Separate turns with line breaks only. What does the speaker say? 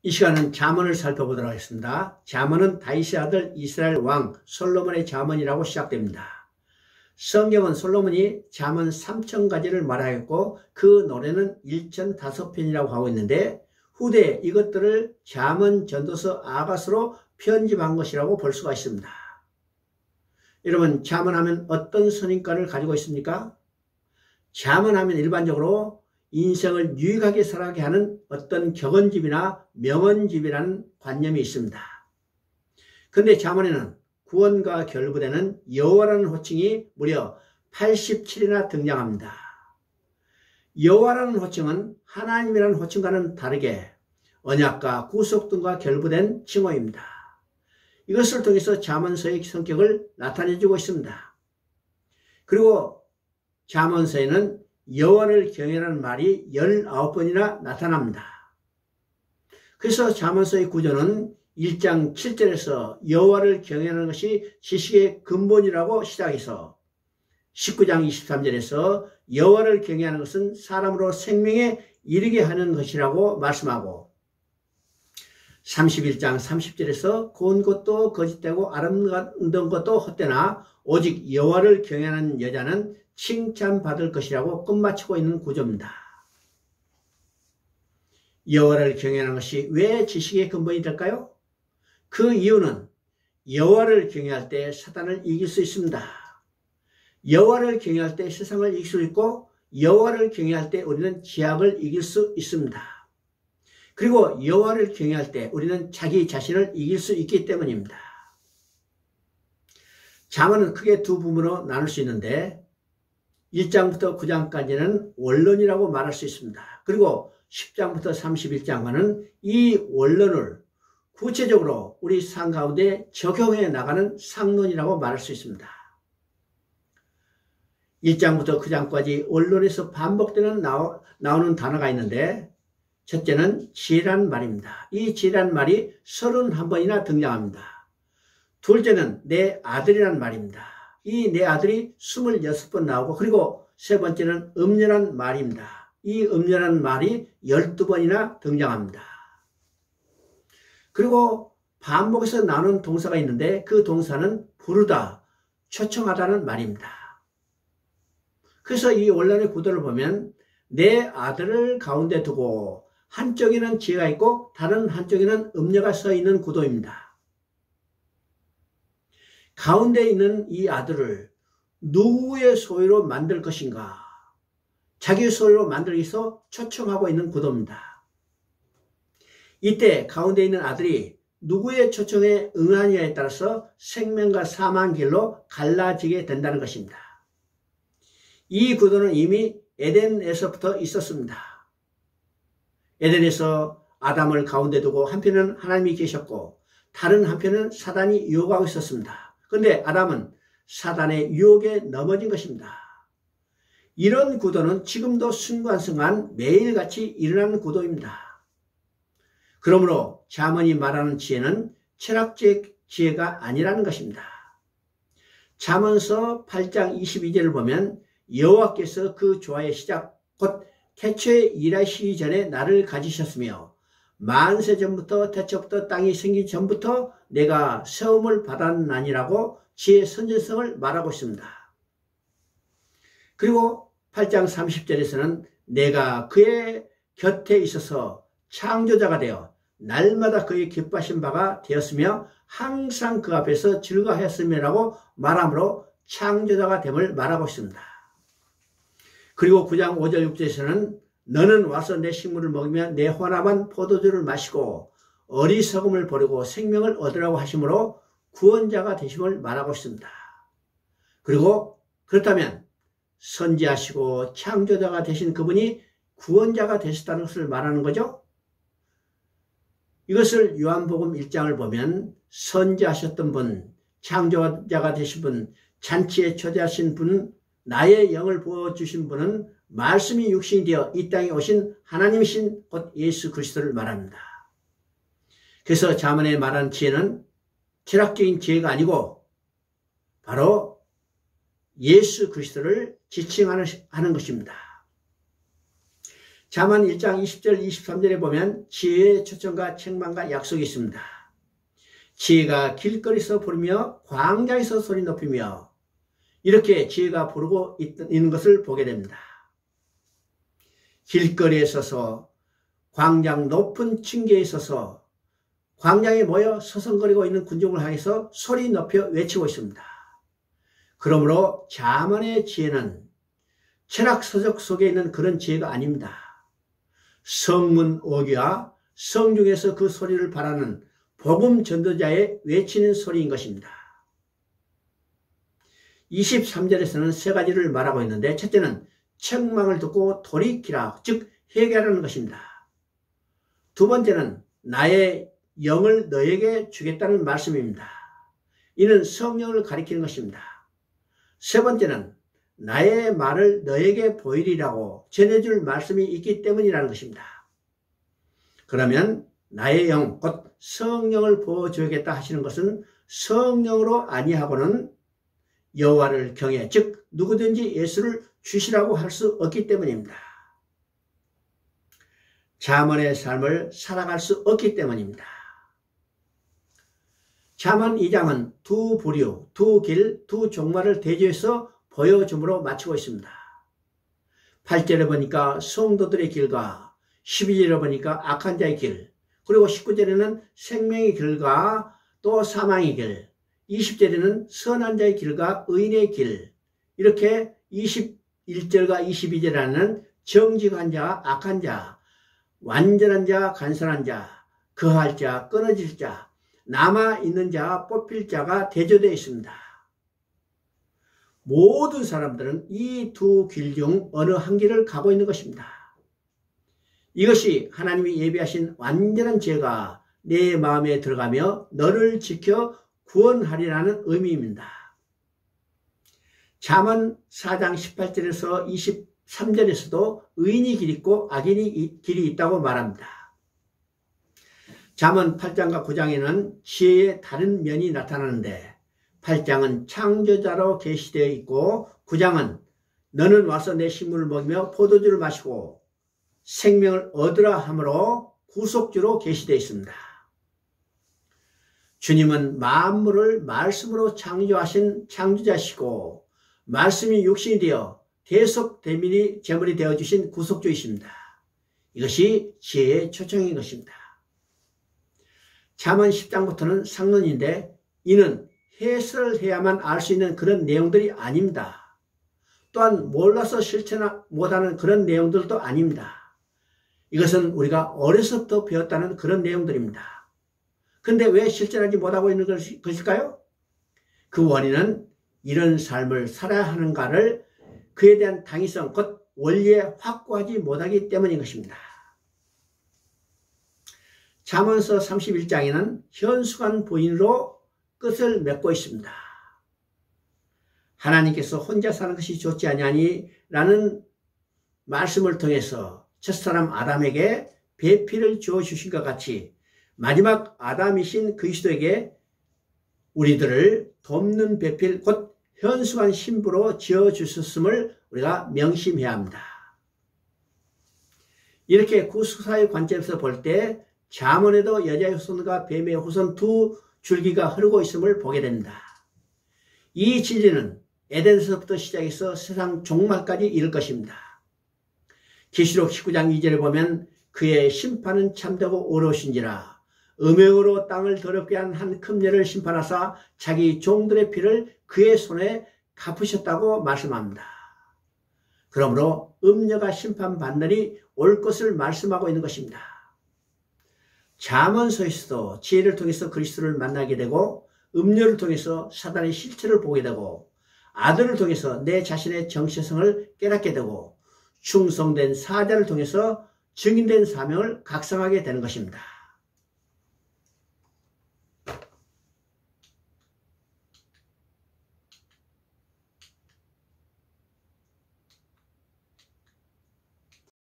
이 시간은 잠언을 살펴보도록 하겠습니다. 잠언은 다윗의 아들 이스라엘 왕 솔로몬의 잠언이라고 시작됩니다. 성경은 솔로몬이 잠언 3000가지를 말하였고 그 노래는 1005편이라고 하고 있는데 후대에 이것들을 잠언 전도서 아가서로 편집한 것이라고 볼 수가 있습니다. 여러분, 잠언하면 어떤 선입관을 가지고 있습니까? 잠언하면 일반적으로 인생을 유익하게 살아가게 하는 어떤 격언집이나 명언집이라는 관념이 있습니다. 그런데 잠언에는 구원과 결부되는 여호와라는 호칭이 무려 87이나 등장합니다. 여호와라는 호칭은 하나님이라는 호칭과는 다르게 언약과 구속 등과 결부된 칭호입니다. 이것을 통해서 잠언서의 성격을 나타내주고 있습니다. 그리고 잠언서에는 여호와를 경외하는 말이 19번이나 나타납니다. 그래서 잠언서의 구조는 1장 7절에서 여호와를 경외하는 것이 지식의 근본이라고 시작해서 19장 23절에서 여호와를 경외하는 것은 사람으로 생명에 이르게 하는 것이라고 말씀하고 31장 30절에서 고운 것도 거짓되고 아름다운 것도 헛되나 오직 여호와를 경외하는 여자는 칭찬받을 것이라고 끝마치고 있는 구조입니다. 여호와를 경외하는 것이 왜 지식의 근본이 될까요? 그 이유는 여호와를 경외할 때 사단을 이길 수 있습니다. 여호와를 경외할 때 세상을 이길 수 있고 여호와를 경외할 때 우리는 죄악을 이길 수 있습니다. 그리고 여호와를 경외할 때 우리는 자기 자신을 이길 수 있기 때문입니다. 잠언은 크게 두 부분으로 나눌 수 있는데 1장부터 9장까지는 원론이라고 말할 수 있습니다. 그리고 10장부터 31장과는 이 원론을 구체적으로 우리 삶 가운데 적용해 나가는 상론이라고 말할 수 있습니다. 1장부터 9장까지 원론에서 반복되는 나오는 단어가 있는데 첫째는 지혜란 말입니다. 이 지혜란 말이 31번이나 등장합니다. 둘째는 내 아들이란 말입니다. 이 내 아들이 26번 나오고 그리고 세 번째는 음녀란 말입니다. 이 음녀란 말이 12번이나 등장합니다. 그리고 반복해서 나오는 동사가 있는데 그 동사는 부르다, 초청하다는 말입니다. 그래서 이 원론의 구도를 보면 내 아들을 가운데 두고 한쪽에는 지혜가 있고 다른 한쪽에는 음녀가 서 있는 구도입니다. 가운데 있는 이 아들을 누구의 소유로 만들 것인가? 자기 소유로 만들기 위해서 초청하고 있는 구도입니다. 이때 가운데 있는 아들이 누구의 초청에 응하느냐에 따라서 생명과 사망 길로 갈라지게 된다는 것입니다. 이 구도는 이미 에덴에서부터 있었습니다. 에덴에서 아담을 가운데 두고 한편은 하나님이 계셨고 다른 한편은 사단이 유혹하고 있었습니다. 그런데 아담은 사단의 유혹에 넘어진 것입니다. 이런 구도는 지금도 순간순간 매일같이 일어나는 구도입니다. 그러므로 잠언이 말하는 지혜는 철학적 지혜가 아니라는 것입니다. 잠언서 8장 22절을 보면 여호와께서 그 조화의 시작 곧 태초에 일하시기 전에 나를 가지셨으며 만세 전부터 태초부터 땅이 생기기 전부터 내가 세움을 받았나니라고 지혜의 선전성을 말하고 있습니다. 그리고 8장 30절에서는 내가 그의 곁에 있어서 창조자가 되어 날마다 그의 기뻐하신 바가 되었으며 항상 그 앞에서 즐거워하였으며라고 말하므로 창조자가 됨을 말하고 있습니다. 그리고 9장 5절 6절에서는 너는 와서 내 식물을 먹으며 내 혼합한 포도주를 마시고 어리석음을 버리고 생명을 얻으라고 하심으로 구원자가 되심을 말하고 있습니다. 그리고 그렇다면 선지하시고 창조자가 되신 그분이 구원자가 되셨다는 것을 말하는 거죠. 이것을 요한복음 1장을 보면 선지하셨던 분, 창조자가 되신 분, 잔치에 초대하신 분, 나의 영을 부어주신 분은 말씀이 육신이 되어 이 땅에 오신 하나님이신 곧 예수 그리스도를 말합니다. 그래서 잠언에 말한 지혜는 철학적인 지혜가 아니고 바로 예수 그리스도를 지칭하는 것입니다. 잠언 1장 20절 23절에 보면 지혜의 초청과 책망과 약속이 있습니다. 지혜가 길거리에서 부르며 광야에서 소리 높이며 이렇게 지혜가 부르고 있는 것을 보게 됩니다. 길거리에 서서 광장 높은 층계에 서서 광장에 모여 서성거리고 있는 군중을 향해서 소리 높여 외치고 있습니다. 그러므로 잠언의 지혜는 철학 서적 속에 있는 그런 지혜가 아닙니다. 성문 어귀와 성중에서 그 소리를 바라는 복음 전도자의 외치는 소리인 것입니다. 23절에서는 세 가지를 말하고 있는데 첫째는 책망을 듣고 돌이키라, 즉 회개하라는 것입니다. 두 번째는 나의 영을 너에게 주겠다는 말씀입니다. 이는 성령을 가리키는 것입니다. 세 번째는 나의 말을 너에게 보이리라고 전해줄 말씀이 있기 때문이라는 것입니다. 그러면 나의 영, 곧 성령을 부어주겠다 하시는 것은 성령으로 아니하고는 여호와를 경외, 즉 누구든지 예수를 주시라고 할 수 없기 때문입니다. 잠언의 삶을 살아갈 수 없기 때문입니다. 잠언 2장은 두 부류, 두 길, 두 종말을 대조해서 보여줌으로 마치고 있습니다. 8절에 보니까 성도들의 길과 12절에 보니까 악한 자의 길, 그리고 19절에는 생명의 길과 또 사망의 길, 20절에는 선한 자의 길과 의인의 길, 이렇게 21절과 22절에는 정직한 자, 악한 자, 완전한 자, 간선한 자, 거할 자, 끊어질 자, 남아있는 자, 뽑힐 자가 대조되어 있습니다. 모든 사람들은 이 두 길 중 어느 한 길을 가고 있는 것입니다. 이것이 하나님이 예비하신 완전한 지혜가 내 마음에 들어가며 너를 지켜 구원하리라는 의미입니다. 잠언 4장 18절에서 23절에서도 의인이 길 있고 악인이 길이 있다고 말합니다. 잠언 8장과 9장에는 지혜의 다른 면이 나타나는데 8장은 창조자로 계시되어 있고 9장은 너는 와서 내 식물을 먹이며 포도주를 마시고 생명을 얻으라 함으로 구속주로 계시되어 있습니다. 주님은 만물을 말씀으로 창조하신 창조자시고 말씀이 육신이 되어 대속대민이 제물이 되어주신 구속주이십니다. 이것이 지혜의 초청인 것입니다. 잠언 10장부터는 상론인데 이는 해설을 해야만 알 수 있는 그런 내용들이 아닙니다. 또한 몰라서 실천 못하는 그런 내용들도 아닙니다. 이것은 우리가 어려서부터 배웠다는 그런 내용들입니다. 근데 왜 실천하지 못하고 있는 것일까요? 그 원인은 이런 삶을 살아야 하는가를 그에 대한 당위성, 곧 원리에 확고하지 못하기 때문인 것입니다. 잠언서 31장에는 현수간 부인으로 끝을 맺고 있습니다. 하나님께서 혼자 사는 것이 좋지 아니하니 라는 말씀을 통해서 첫사람 아담에게 배필을 주어주신 것 같이 마지막 아담이신 그리스도에게 우리들을 돕는 배필, 곧 현수한 신부로 지어주셨음을 우리가 명심해야 합니다. 이렇게 구속사의 관점에서 볼 때 잠언에도 여자의 후손과 뱀의 후손 두 줄기가 흐르고 있음을 보게 됩니다. 이 진리는 에덴에서부터 시작해서 세상 종말까지 이를 것입니다. 계시록 19장 2절에 보면 그의 심판은 참되고 어려우신지라 음행으로 땅을 더럽게 한 한 금녀를 심판하사 자기 종들의 피를 그의 손에 갚으셨다고 말씀합니다. 그러므로 음녀가 심판받느니 올 것을 말씀하고 있는 것입니다. 잠언서에서도 지혜를 통해서 그리스도를 만나게 되고 음녀를 통해서 사단의 실체를 보게 되고 아들을 통해서 내 자신의 정체성을 깨닫게 되고 충성된 사자를 통해서 증인된 사명을 각성하게 되는 것입니다.